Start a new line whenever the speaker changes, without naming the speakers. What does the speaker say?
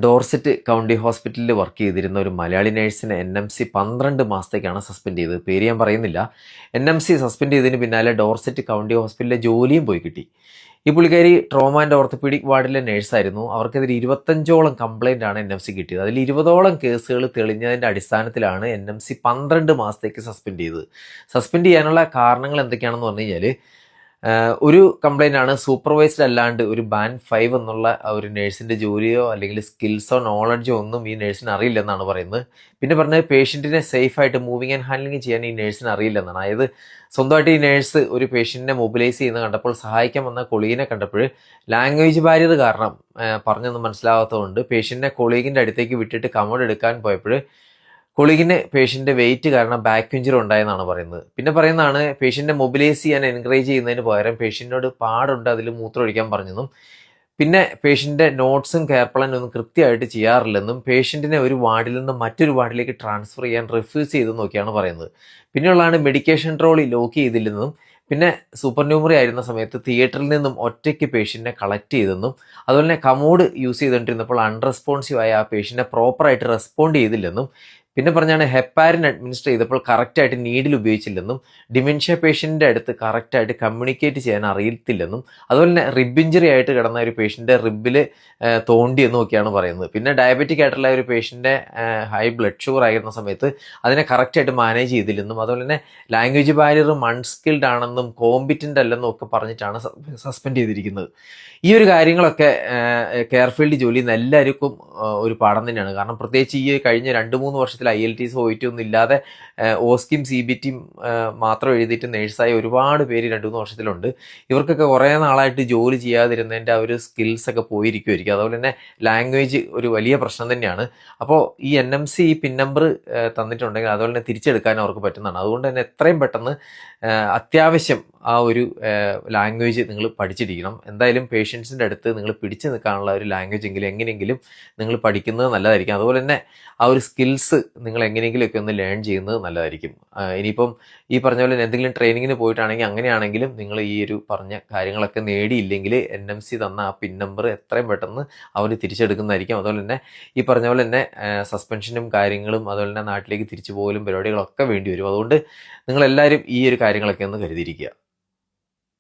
Dorset county ഹോസ്പിറ്റലിൽ work ചെയ്തിരുന്ന ഒരു മലയാളി നേഴ്സിനെ NMC 12 മാസത്തേക്കാണ് സസ്പെൻഡ് ചെയ്തത്. പേര് ഞാൻ പറയുന്നില്ല. NMC സസ്പെൻഡ് ചെയ്തതിന് പിന്നാലെ ഡോർസെറ്റ് കൗണ്ടി ഹോസ്പിറ്റലിലെ ജോലിയും പോയി കിട്ടി. ഈ പുള്ളിക്കാരി ട്രോമ ആൻഡ് ഓർത്തോപീഡിക് വാർഡിലെ നേഴ്സായിരുന്നു. അവർക്കെതിരെ 25ഓളം കംപ്ലൈൻ്റ് ആണ് NMC കിട്ടിയത്. അതിൽ 20ഓളം കേസുകൾ തെളിഞ്ഞതിൻ്റെ അടിസ്ഥാനത്തിലാണ് NMC 12 മാസത്തേക്ക് സസ്പെൻഡ് ചെയ്തത്. സസ്പെൻഡ് ചെയ്യാനുള്ള കാരണങ്ങൾ എന്തൊക്കെയാണെന്ന് പറഞ്ഞു കഴിഞ്ഞാൽ, ഒരു കംപ്ലൈൻ്റ് ആണ് സൂപ്പർവൈസ്ഡ് അല്ലാണ്ട് ഒരു ബാൻഡ് 5 എന്നുള്ള ഒരു നേഴ്സിൻ്റെ ജോലിയോ അല്ലെങ്കിൽ സ്കിൽസോ നോളജോ ഒന്നും ഈ നേഴ്സിന് അറിയില്ലെന്നാണ് പറയുന്നത്. പിന്നെ പറഞ്ഞത് പേഷ്യൻറ്റിനെ സേഫായിട്ട് മൂവിങ് ആൻഡ് ഹാൻഡ്ലിങ് ചെയ്യാൻ ഈ നേഴ്സിന് അറിയില്ലെന്നാണ്. അതായത് സ്വന്തമായിട്ട് ഈ നേഴ്സ് ഒരു പേഷ്യൻറ്റിനെ മൊബിലൈസ് ചെയ്യുന്നത് കണ്ടപ്പോൾ സഹായിക്കാൻ വന്ന കൊളീഗിനെ കണ്ടപ്പോൾ ലാംഗ്വേജ് ബാരിയർ കാരണം പറഞ്ഞൊന്നും മനസ്സിലാവാത്തതുകൊണ്ട് പേഷ്യൻറ്റിനെ കൊളീഗിൻ്റെ അടുത്തേക്ക് വിട്ടിട്ട് കമോഡ് എടുക്കാൻ പോയപ്പോൾ കൊളീഗിന് പേഷ്യൻ്റെ വെയിറ്റ് കാരണം ബാക്ക് ഇഞ്ചുറി ഉണ്ടായെന്നാണ് പറയുന്നത്. പിന്നെ പറയുന്നതാണ് പേഷ്യൻ്റെ മൊബിലൈസ് ചെയ്യാൻ എൻകറേജ് ചെയ്യുന്നതിന് പകരം പേഷ്യൻറ്റിനോട് പാടുണ്ട് അതിൽ മൂത്രമൊഴിക്കാൻ പറഞ്ഞെന്നും, പിന്നെ പേഷ്യൻ്റെ നോട്ട്സും കെയർ പ്ലാനും ഒന്നും കൃത്യമായിട്ട് ചെയ്യാറില്ലെന്നും, പേഷ്യൻറ്റിനെ ഒരു വാർഡിൽ നിന്ന് മറ്റൊരു വാർഡിലേക്ക് ട്രാൻസ്ഫർ ചെയ്യാൻ റിഫ്യൂസ് ചെയ്തെന്നൊക്കെയാണ് പറയുന്നത്. പിന്നെയുള്ളതാണ് മെഡിക്കേഷൻ ട്രോളി ലോക്ക് ചെയ്തില്ലെന്നും, പിന്നെ സൂപ്പർ ന്യൂമറി ആയിരുന്ന സമയത്ത് തിയേറ്ററിൽ നിന്നും ഒറ്റയ്ക്ക് പേഷ്യൻറ്റിനെ കളക്ട് ചെയ്തെന്നും, അതുപോലെ തന്നെ കമോഡ് യൂസ് ചെയ്തുകൊണ്ടിരുന്നപ്പോൾ അൺറെസ്പോൺസീവ് ആയ ആ പേഷ്യൻറ്റിനെ പ്രോപ്പറായിട്ട് റെസ്പോണ്ട് ചെയ്തില്ലെന്നും, പിന്നെ പറഞ്ഞാണ് ഹെപ്പാരിൻ അഡ്മിനിസ്റ്റർ ചെയ്തപ്പോൾ കറക്റ്റായിട്ട് നീഡിൽ ഉപയോഗിച്ചില്ലെന്നും, ഡിമെൻഷ്യ പേഷ്യൻ്റെ അടുത്ത് കറക്റ്റായിട്ട് കമ്മ്യൂണിക്കേറ്റ് ചെയ്യാൻ അറിയത്തില്ലെന്നും, അതുപോലെ തന്നെ റിബ് ഇഞ്ചറി ആയിട്ട് കിടന്ന ഒരു പേഷ്യൻ്റെ റിബിൽ തോണ്ടിയെന്നും ഒക്കെയാണ് പറയുന്നത്. പിന്നെ ഡയബറ്റിക് ആയിട്ടുള്ള ഒരു പേഷ്യൻ്റെ ഹൈ ബ്ലഡ് ഷുഗർ ആയിരുന്ന സമയത്ത് അതിനെ കറക്റ്റായിട്ട് മാനേജ് ചെയ്തില്ലെന്നും, അതുപോലെ തന്നെ ലാംഗ്വേജ് ബാരിയറും അൺസ്കിൽഡ് ആണെന്നും കോമ്പിറ്റൻ്റ് അല്ലെന്നും ഒക്കെ പറഞ്ഞിട്ടാണ് സസ്പെൻഡ് ചെയ്തിരിക്കുന്നത്. ഈ ഒരു കാര്യങ്ങളൊക്കെ കെയർഫീൽഡ് ജോലി ചെയ്യുന്ന എല്ലാവർക്കും ഒരു പാഠം തന്നെയാണ്. കാരണം പ്രത്യേകിച്ച് ഈ കഴിഞ്ഞ 2-3 വർഷത്തിൽ IELTS OET ഒന്നും ഇല്ലാതെ ഓസ്കിം CBT മാത്രം എഴുതിയിട്ട് നേഴ്സായ ഒരുപാട് പേര് 2-3 വർഷത്തിലുണ്ട്. ഇവർക്കൊക്കെ കുറേ നാളായിട്ട് ജോലി ചെയ്യാതിരുന്നതിൻ്റെ ആ ഒരു സ്കിൽസൊക്കെ പോയിരിക്കുമായിരിക്കും. അതുപോലെ തന്നെ ലാംഗ്വേജ് ഒരു വലിയ പ്രശ്നം തന്നെയാണ്. അപ്പോൾ ഈ NMC ഈ പിൻ നമ്പർ തന്നിട്ടുണ്ടെങ്കിൽ അതുപോലെ തന്നെ തിരിച്ചെടുക്കാൻ അവർക്ക് പറ്റുന്നതാണ്. അതുകൊണ്ട് തന്നെ എത്രയും പെട്ടെന്ന് അത്യാവശ്യം ആ ഒരു ലാംഗ്വേജ് നിങ്ങൾ പഠിച്ചിരിക്കണം. എന്തായാലും പേഷ്യൻസിൻ്റെ അടുത്ത് നിങ്ങൾ പിടിച്ചു നിൽക്കാനുള്ള ഒരു ലാംഗ്വേജ് എങ്കിലും എങ്ങനെയെങ്കിലും നിങ്ങൾ പഠിക്കുന്നത് നല്ലതായിരിക്കും. അതുപോലെ തന്നെ ആ ഒരു സ്കിൽസ് നിങ്ങൾ എങ്ങനെയെങ്കിലുമൊക്കെ ഒന്ന് ലേൺ ചെയ്യുന്നത് നല്ലതായിരിക്കും. ഇനിയിപ്പം ഈ പറഞ്ഞ പോലെ എന്തെങ്കിലും ട്രെയിനിങ്ങിന് പോയിട്ടാണെങ്കിൽ അങ്ങനെയാണെങ്കിലും നിങ്ങൾ ഈ ഒരു പറഞ്ഞ കാര്യങ്ങളൊക്കെ നേടിയില്ലെങ്കിൽ NMC തന്ന ആ പിൻ നമ്പർ എത്രയും പെട്ടെന്ന് അവർ തിരിച്ചെടുക്കുന്നതായിരിക്കും. അതുപോലെ തന്നെ ഈ പറഞ്ഞ പോലെ തന്നെ സസ്പെൻഷനും കാര്യങ്ങളും അതുപോലെ തന്നെ നാട്ടിലേക്ക് തിരിച്ചു പോകലും പരിപാടികളൊക്കെ വേണ്ടി വരും. അതുകൊണ്ട് നിങ്ങളെല്ലാവരും ഈ ഒരു കാര്യങ്ങളൊക്കെ ഒന്ന് കരുതിയിരിക്കുക.